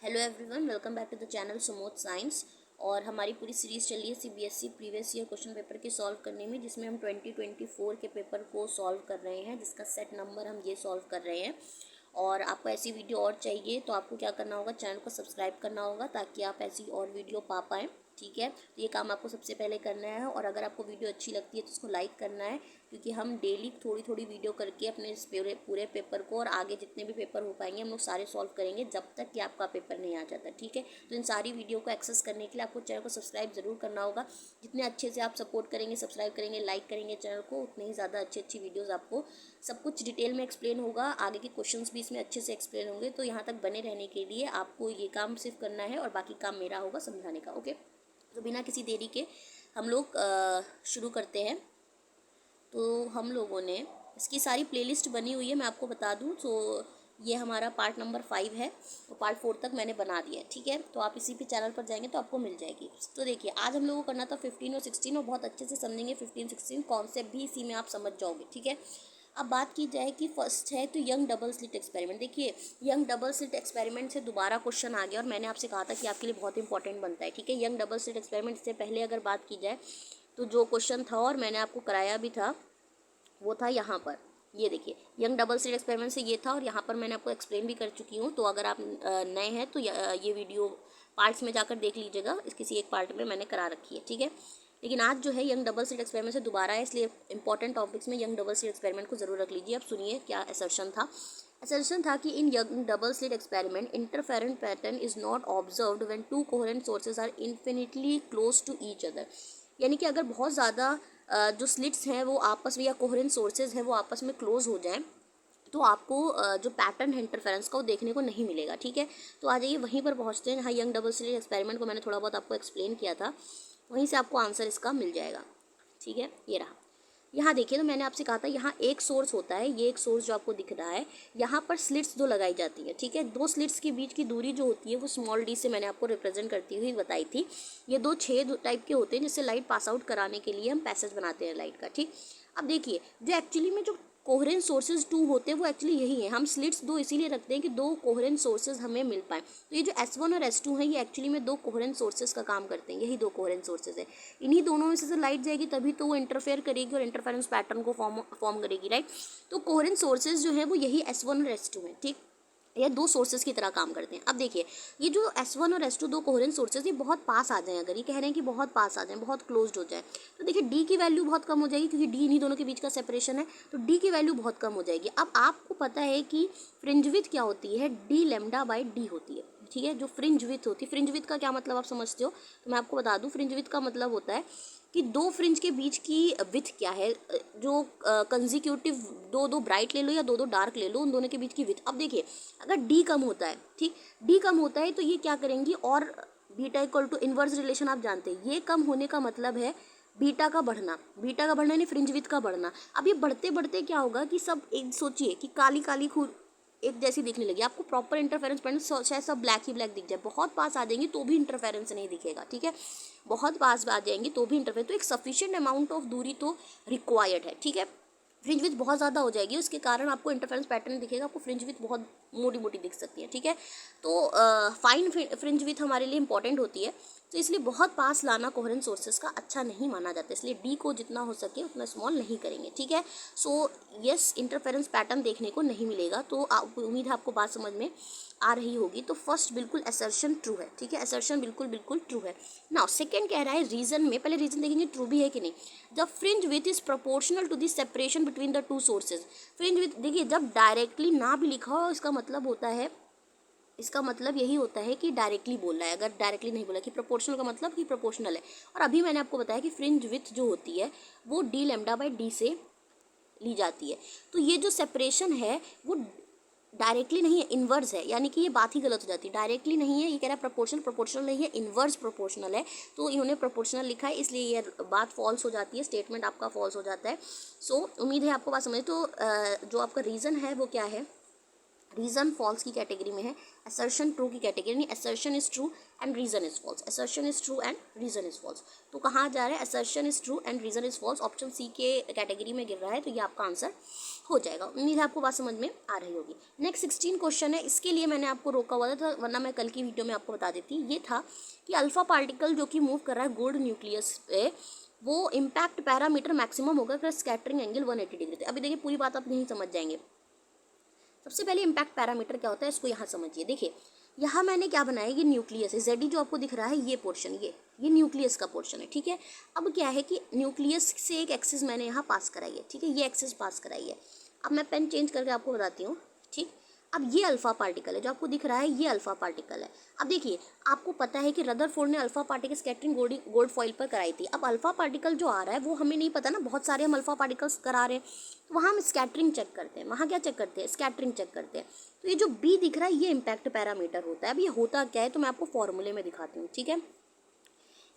Hello everyone, welcome back to the channel Sumod science. और हमारी पूरी सीरीज़ चल रही है CBSE previous year question paper के सॉल्व करने में, जिसमें हम 2024 के पेपर को सॉल्व कर रहे हैं, जिसका सेट नंबर हम ये सॉल्व कर रहे हैं। और आपको ऐसी वीडियो और चाहिए तो आपको क्या करना होगा, चैनल को सब्सक्राइब करना होगा ताकि आप ऐसी और वीडियो पा पाएँ। ठीक है, तो ये काम आपको सबसे पहले करना है। और अगर आपको वीडियो अच्छी लगती है तो उसको लाइक करना है, क्योंकि हम डेली थोड़ी थोड़ी वीडियो करके अपने इस पूरे पेपर को और आगे जितने भी पेपर हो पाएंगे हम लोग सारे सॉल्व करेंगे जब तक कि आपका पेपर नहीं आ जाता। ठीक है, तो इन सारी वीडियो को एक्सेस करने के लिए आपको चैनल को सब्सक्राइब ज़रूर करना होगा। जितने अच्छे से आप सपोर्ट करेंगे, सब्सक्राइब करेंगे, लाइक करेंगे चैनल को, उतने ही ज़्यादा अच्छी अच्छी वीडियोज़ आपको सब कुछ डिटेल में एक्सप्लेन होगा। आगे के क्वेश्चन भी इसमें अच्छे से एक्सप्लेन होंगे। तो यहाँ तक बने रहने के लिए आपको ये काम सिर्फ करना है और बाकी काम मेरा होगा समझाने का। ओके, तो बिना किसी देरी के हम लोग शुरू करते हैं। तो हम लोगों ने इसकी सारी प्लेलिस्ट बनी हुई है, मैं आपको बता दूं तो ये हमारा पार्ट नंबर 5 है और पार्ट 4 तक मैंने बना दिया है। ठीक है, तो आप इसी पे चैनल पर जाएंगे तो आपको मिल जाएगी। तो देखिए, आज हम लोगों को करना था 15 और 16 और बहुत अच्छे से समझेंगे 15-16 कॉन्सेप्ट भी इसी में आप समझ जाओगे। ठीक है, अब बात की जाए कि फर्स्ट है तो यंग डबल स्लिट एक्सपेरिमेंट। देखिए, यंग डबल स्लिट एक्सपेरिमेंट से दोबारा क्वेश्चन आ गया और मैंने आपसे कहा था कि आपके लिए बहुत इंपॉर्टेंट बनता है। ठीक है, यंग डबल स्लिट एक्सपेरिमेंट से पहले अगर बात की जाए तो जो क्वेश्चन था और मैंने आपको कराया भी था वो था यहाँ पर। ये देखिए, यंग डबल स्लिट एक्सपेरिमेंट से ये था और यहाँ पर मैंने आपको एक्सप्लेन भी कर चुकी हूँ। तो अगर आप नए हैं तो ये वीडियो पार्ट्स में जाकर देख लीजिएगा, इस किसी एक पार्ट में मैंने करा रखी है। ठीक है, लेकिन आज जो है यंग डबल स्लिट एक्सपेरिमेंट से दोबारा है, इसलिए इंपॉर्टेंट टॉपिक्स में यंग डबल स्लिट एक्सपेरिमेंट को जरूर रख लीजिए। अब सुनिए क्या असर्शन था। असर्शन था कि in Young double slit experiment interference pattern is not observed when two coherent sources are infinitely close to each other. यानी कि अगर बहुत ज़्यादा जो स्लिट्स हैं वो आपस में, या कोहेरेंट सोर्सेज हैं वो आपस में क्लोज हो जाएं, तो आपको जो पैटर्न है इंटरफेरेंस का वो देखने को नहीं मिलेगा। ठीक है, तो आ जाइए वहीं पर पहुंचते हैं जहाँ यंग डबल स्लिट एक्सपेरिमेंट को मैंने थोड़ा बहुत आपको एक्सप्लेन किया था, वहीं से आपको आंसर इसका मिल जाएगा। ठीक है, ये रहा। यहाँ देखिए, तो मैंने आपसे कहा था यहाँ एक सोर्स होता है, ये एक सोर्स जो आपको दिख रहा है, यहाँ पर स्लिट्स दो लगाई जाती है। ठीक है, दो स्लिट्स के बीच की दूरी जो होती है वो स्मॉल डी से मैंने आपको रिप्रेजेंट करती हुई बताई थी। ये दो छेद टाइप के होते हैं जिससे लाइट पास आउट कराने के लिए हम पैसेज बनाते हैं लाइट का। ठीक, अब देखिए, जो एक्चुअली में जो कोहेरेंट सोर्सेज टू होते हैं वो एक्चुअली यही है। हम स्लिट्स दो इसीलिए रखते हैं कि दो कोहेरेंट सोर्सेज हमें मिल पाए। तो ये जो S1 और S2 है ये एक्चुअली में दो कोहेरेंट सोर्सेज का काम करते हैं, यही दो कोहेरेंट सोर्सेज है। इन्हीं दोनों में से लाइट जाएगी तभी तो वो इंटरफेयर करेगी और इंटरफेरेंस पैटर्न को फॉर्म करेगी, राइट। तो कोहेरेंट सोर्सेज जो है वो यही S1 और S2 है। ठीक, ये दो सोर्सेज की तरह काम करते हैं। अब देखिए, ये जो S1 और S2 दो कोहेरेंट सोर्सेज ये बहुत पास आ जाएं, अगर ये कह रहे हैं कि बहुत पास आ जाएं, बहुत क्लोज्ड हो जाए, तो देखिए D की वैल्यू बहुत कम हो जाएगी, क्योंकि D इन्हीं दोनों के बीच का सेपरेशन है, तो D की वैल्यू बहुत कम हो जाएगी। अब आपको पता है कि फ्रिंज विड्थ क्या होती है, D लैम्डा बाई D होती है। ठीक है, जो फ्रिंज विड्थ होती है, फ्रिंज विड्थ का क्या मतलब आप समझते हो, तो मैं आपको बता दूं, फ्रिंज विड्थ का मतलब होता है कि दो फ्रिंज के बीच की विथ क्या है, जो कंजिक्यूटिव दो ब्राइट ले लो या दो डार्क ले लो, उन दोनों के बीच की विथ। अब देखिए, अगर डी कम होता है, ठीक, डी कम होता है तो ये क्या करेंगी, और beta equal to inverse relation आप जानते हैं, ये कम होने का मतलब है बीटा का बढ़ना, बीटा का बढ़ना यानी फ्रिंज विथ का बढ़ना। अब ये बढ़ते बढ़ते क्या होगा कि सब एक, सोचिए कि काली काली एक जैसी दिखने लगी, आपको प्रॉपर इंटरफेरेंस पॉइंट शायद सब ब्लैक ही ब्लैक दिख जाए, बहुत पास आ जाएंगी तो भी इंटरफेरेंस नहीं दिखेगा। ठीक है, बहुत पास आ जाएंगी तो भी इंटरफेरेंस, तो एक सफिशिएंट अमाउंट ऑफ दूरी तो रिक्वायर्ड है। ठीक है, फ्रिंज विथ बहुत ज़्यादा हो जाएगी, उसके कारण आपको इंटरफेरेंस पैटर्न दिखेगा, आपको फ्रिंज विथ बहुत मोटी मोटी दिख सकती है। ठीक है, तो फाइन फ्रिंज विथ हमारे लिए इंपॉर्टेंट होती है, तो इसलिए बहुत पास लाना कोहेरेंट सोर्सेज का अच्छा नहीं माना जाता, इसलिए डी को जितना हो सके उतना स्मॉल नहीं करेंगे। ठीक है, सो यस, इंटरफेरेंस पैटर्न देखने को नहीं मिलेगा। तो उम्मीद है आपको बात समझ में आ रही होगी। तो फर्स्ट बिल्कुल असर्शन ट्रू है। ठीक है, असर्शन बिल्कुल बिल्कुल ट्रू है। नाउ सेकंड कह रहा है रीजन में, पहले रीजन देखेंगे ट्रू भी है कि नहीं। जब fringe width is proportional to the separation between the two sources, fringe width देखिए जब डायरेक्टली ना भी लिखा हो, इसका मतलब होता है, इसका मतलब यही होता है कि डायरेक्टली बोल रहा है। अगर डायरेक्टली नहीं बोला कि प्रोपोर्शनल का मतलब कि प्रोपोर्शनल है। और अभी मैंने आपको बताया कि फ्रिंज विथ जो होती है वो डी लैम्डा बाई डी से ली जाती है। तो ये जो सेपरेशन है वो डायरेक्टली नहीं है, इन्वर्स है, यानी कि ये बात ही गलत हो जाती है। डायरेक्टली नहीं है, ये कह रहा है प्रोपोर्शनल, प्रोपोर्शनल नहीं है, इन्वर्स प्रोपोर्शनल है, तो इन्होंने प्रोपोर्शनल लिखा है, इसलिए ये बात फॉल्स हो जाती है, स्टेटमेंट आपका फॉल्स हो जाता है। सो उम्मीद है आपको बात समझ। तो जो आपका रीज़न है वो क्या है, रीजन फॉल्स की कैटेगरी में है, असर्शन ट्रू की कैटेगरी, नहीं assertion is true and reason is false, assertion is true and reason is false. तो कहाँ जा रहा है, assertion is true and reason is false, option C के कैटेगरी में गिर रहा है, तो ये आपका आंसर हो जाएगा। उम्मीद है आपको बात समझ में आ रही होगी। नेक्स्ट 16 क्वेश्चन है, इसके लिए मैंने आपको रोका हुआ था वरना मैं कल की वीडियो में आपको बता देती। ये था कि अल्फा पार्टिकल जो कि मूव कर रहा है गोल्ड न्यूक्लियस पे, वो इम्पैक्ट पैरामीटर मैक्सिमम होगा अगर स्कैटरिंग एंगल 180 डिग्री थे। अभी देखिए पूरी बात आप यहीं समझ जाएंगे। सबसे पहले इम्पैक्ट पैरामीटर क्या होता है इसको यहाँ समझिए। देखिए यहाँ मैंने क्या बनाया, ये न्यूक्लियस है, जेडी जो आपको दिख रहा है ये पोर्शन, ये न्यूक्लियस का पोर्शन है, ठीक है। अब क्या है कि न्यूक्लियस से एक एक्सिस मैंने यहाँ पास कराई है, ठीक है, ये एक्सिस पास कराई है। अब मैं पेन चेंज करके आपको बताती हूँ, ठीक। अब ये अल्फा पार्टिकल है जो आपको दिख रहा है, ये अल्फा पार्टिकल है। अब देखिए आपको पता है कि रदरफोर्ड ने alpha particle scattering gold foil पर कराई थी। अब अल्फा पार्टिकल जो आ रहा है वो हमें नहीं पता ना, बहुत सारे हम अल्फा पार्टिकल्स करा रहे हैं, तो वहाँ हम स्कैटरिंग चेक करते हैं। वहाँ क्या चेक करते हैं, स्कैटरिंग चेक करते हैं। तो ये जो बी दिख रहा है ये इम्पैक्ट पैरामीटर होता है। अब ये होता क्या है तो मैं आपको फॉर्मूले में दिखाती हूँ, ठीक है।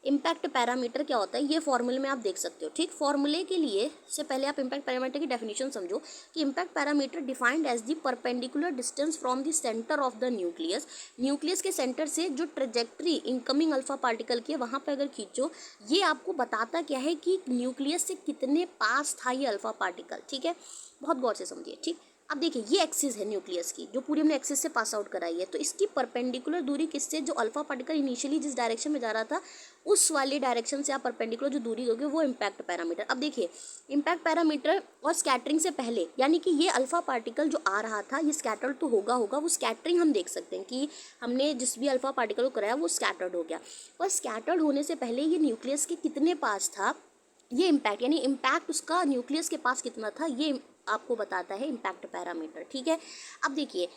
इम्पैक्ट पैरामीटर क्या होता है ये फॉर्मूले में आप देख सकते हो, ठीक। फॉर्मूले के लिए से पहले आप इम्पैक्ट पैरामीटर की डेफिनेशन समझो कि impact parameter defined as the perpendicular distance from the centre of the nucleus. Nucleus के सेंटर से जो ट्रेजेक्ट्री इनकमिंग अल्फा पार्टिकल की है वहाँ पर अगर खींचो, ये आपको बताता क्या है कि न्यूक्लियस से कितने पास था ये अल्फा पार्टिकल, ठीक है। बहुत गौर से समझिए, ठीक। अब देखिए ये एक्सिस है न्यूक्लियस की जो पूरी हमने एक्सिस से पास आउट कराई है, तो इसकी परपेंडिकुलर दूरी किससे, जो अल्फा पार्टिकल इनिशियली जिस डायरेक्शन में जा रहा था उस वाले डायरेक्शन से आप परपेंडिकुलर जो दूरी होगी वो इम्पैक्ट पैरामीटर। अब देखिए इम्पैक्ट पैरामीटर और स्कैटरिंग से पहले, यानी कि ये अल्फा पार्टिकल जो आ रहा था ये स्कैटर्ड तो होगा, वो स्कैटरिंग हम देख सकते हैं कि हमने जिस भी अल्फा पार्टिकल को कराया वो स्कैटर्ड हो गया, पर स्कैटर्ड होने से पहले ये न्यूक्लियस के कितने पास था, ये इम्पैक्ट यानी इम्पैक्ट उसका न्यूक्लियस के पास कितना था ये आपको बताता है इम्पैक्ट पैरामीटर, ठीक है। अब देखिए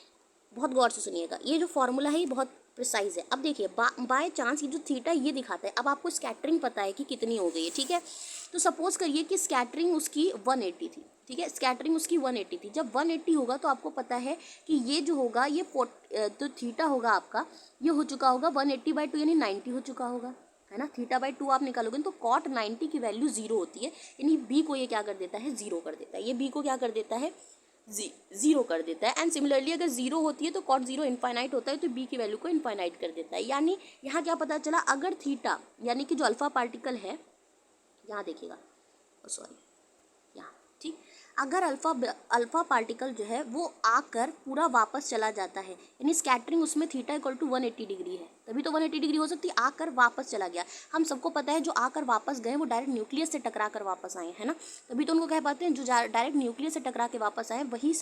बहुत गौर से सुनिएगा, ये जो फॉर्मूला है ये बहुत प्रिसाइज है। अब देखिए बाय चांस ये जो थीटा ये दिखाता है, अब आपको स्कैटरिंग पता है कि कितनी हो गई है, ठीक है। तो सपोज करिए कि स्कैटरिंग उसकी 180 थी, ठीक है, स्कैटरिंग उसकी 180 थी। जब 180 होगा तो आपको पता है कि ये जो होगा ये तो थीटा होगा आपका, ये हो चुका होगा 180/2 यानी 90 हो चुका होगा, है ना। थीटा/2 आप निकालोगे तो कॉट 90 की वैल्यू 0 होती है, यानी बी को ये क्या कर देता है, 0 कर देता है। ये बी को क्या कर देता है, 0 कर देता है। एंड सिमिलरली अगर 0 होती है तो कॉट 0 इनफाइनाइट होता है, तो बी की वैल्यू को इनफाइनाइट कर देता है। यानी यहाँ क्या पता चला, अगर थीटा यानी कि जो अल्फा पार्टिकल है, यहाँ देखिएगा, सॉरी यहाँ, ठीक, अगर अल्फा पार्टिकल जो है वो आकर पूरा वापस चला जाता है, यानी स्कैटरिंग उसमें थीटा = 180 डिग्री है, तभी तो 180 डिग्री हो सकती है, आकर वापस चला गया। हम सबको पता है जो आकर वापस गए वो डायरेक्ट न्यूक्लियस से टकरा कर वापस आए, है ना, तभी तो उनको कह पाते हैं जो डायरेक्ट न्यूक्लियस से टकरा के वापस आए वही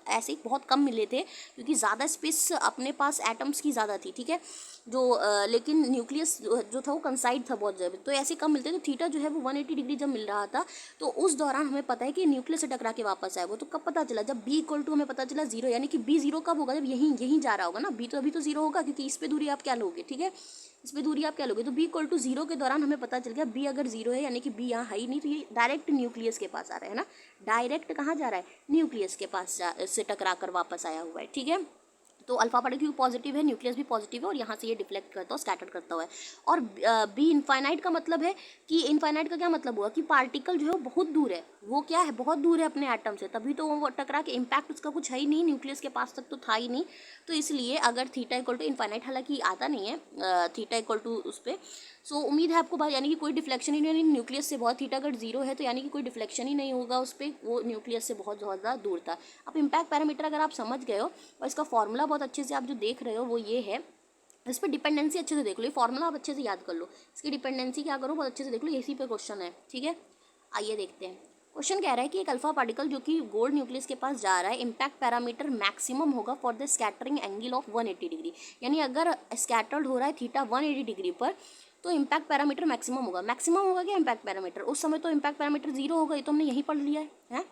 ऐसे बहुत कम मिले थे, क्योंकि ज़्यादा स्पेस अपने पास एटम्स की ज़्यादा थी, ठीक है, जो लेकिन न्यूक्लियस जो था वो कंसाइड था बहुत ज़्यादा, तो ऐसे कम मिलते। तो थीटा जो है वो 180 डिग्री जब मिल रहा था तो उस दौरान हमें पता है कि न्यूक्लियस से टकरा के वापस आया वो, तो कब पता चला, जब b = हमें पता चला 0, यानी कि b 0 कब होगा, जब यहीं जा रहा होगा ना, b तो अभी तो 0 होगा क्योंकि इस पे दूरी आप क्या लोगे, ठीक है, इस पे दूरी आप क्या लोगे, तो b = 0 के दौरान हमें पता चल गया b अगर 0 है यानी कि b यहाँ है ही नहीं, तो ये डायरेक्ट न्यूक्लियस के पास आ रहा है ना, डायरेक्ट कहाँ जा रहा है, न्यूक्लियस के पास से टकरा कर वापस आया हुआ है, ठीक है। तो अल्फा पार्टिकल पॉजिटिव है, न्यूक्लियस भी पॉजिटिव है और यहाँ से ये डिफ्लेक्ट करता हुआ स्कैटर करता हुआ है। और बी इनफाइनाइट का मतलब है कि इनफाइनाइट का क्या मतलब हुआ कि पार्टिकल जो है वो बहुत दूर है, वो क्या है, बहुत दूर है अपने एटम से, तभी तो वो टकरा के इम्पैक्ट उसका कुछ है ही नहीं, न्यूक्लियस के पास तक तो था ही नहीं। तो इसलिए अगर थीटा = इनफाइनाइट, हालांकि आता नहीं है थीटा = उस पर, सो उम्मीद है आपको यानी कि कोई डिफ्लेक्शन ही नहीं, न्यूक्लियस से बहुत, थीटा अगर 0 है तो यानी कि कोई डिफ्लेक्शन ही नहीं होगा उस पर, वो न्यूक्लियस से बहुत ज़्यादा दूर था। अब इम्पैक्ट पैरामीटर अगर आप समझ गए हो और इसका फॉर्मूला बहुत अच्छे से आप जो देख रहे हो वो ये है, इस पर डिपेंडेंसी अच्छे से देख लो, ये फॉर्मूला आप अच्छे से याद कर लो, इसकी डिपेंडेंसी क्या करो बहुत अच्छे से देख लो, इसी पे क्वेश्चन है, ठीक है। आइए देखते हैं, क्वेश्चन कह रहा है कि एक अल्फा पार्टिकल जो कि गोल्ड न्यूक्लियस के पास जा रहा है, इम्पैक्ट पैरामीटर मैक्सिमम होगा for the scattering angle of 180 degree, यानी अगर स्कैटर्ड हो रहा है थीटा 180 डिग्री पर तो इम्पैक्ट पैरामीटर मैक्सिमम होगा क्या इम्पैक्ट पैरामीटर, उस समय तो इम्पैक्ट पैरामीटर 0 होगा, ये तो हमने यहीं पढ़ लिया है,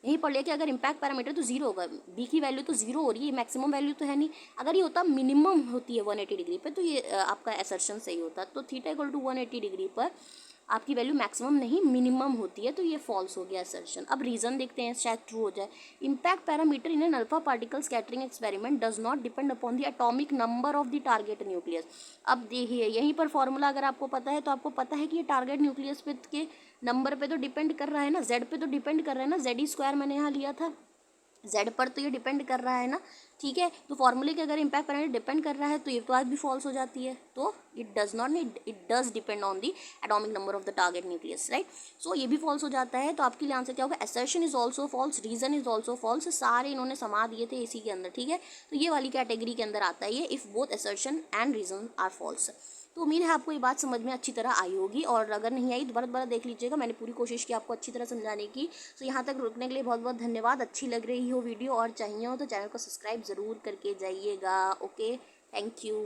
यहीं पढ़ लिया कि अगर इम्पैक्ट पैरामीटर तो 0 होगा, बी की वैल्यू तो 0 हो रही है, मैक्सिमम वैल्यू तो है नहीं, अगर ये होता मिनिमम होती है 180 डिग्री पर तो ये आपका असर्शन सही होता, तो थीटा = 180 डिग्री पर आपकी वैल्यू मैक्सिमम नहीं मिनिमम होती है, तो ये फॉल्स हो गया असर्शन। अब रीज़न देखते हैं शायद ट्रू हो जाए। Impact parameter in an alpha particle scattering experiment does not depend upon the atomic number of the target nucleus. अब देखिए यहीं पर फॉर्मूला अगर आपको पता है तो आपको पता है कि ये टारगेट न्यूक्लियस पे के नंबर पे तो डिपेंड कर रहा है ना, जेड पे तो डिपेंड कर रहा है ना, Z² मैंने यहाँ लिया था, जेड पर तो ये डिपेंड कर रहा है ना, ठीक है। तो फॉर्मूले के अगर इम्पैक्ट पर डिपेंड कर रहा है तो ये बात भी फॉल्स हो जाती है। तो it does not need, it does depend on the atomic number of the target nucleus, right. So ये भी फॉल्स हो जाता है। तो आपके लिए आंसर क्या होगा, assertion is also false, reason is also false, सारे इन्होंने समा दिए थे इसी के अंदर, ठीक है। तो ये वाली कैटेगरी के अंदर आता है ये, if both assertion and reason are false. तो उम्मीद है आपको ये बात समझ में अच्छी तरह आई होगी, और अगर नहीं आई दोबारा दोबारा देख लीजिएगा, मैंने पूरी कोशिश की आपको अच्छी तरह समझाने की। तो यहाँ तक रुकने के लिए बहुत बहुत धन्यवाद। अच्छी लग रही हो वीडियो और चाहिए हो तो चैनल को सब्सक्राइब ज़रूर करके जाइएगा। Okay, thank you.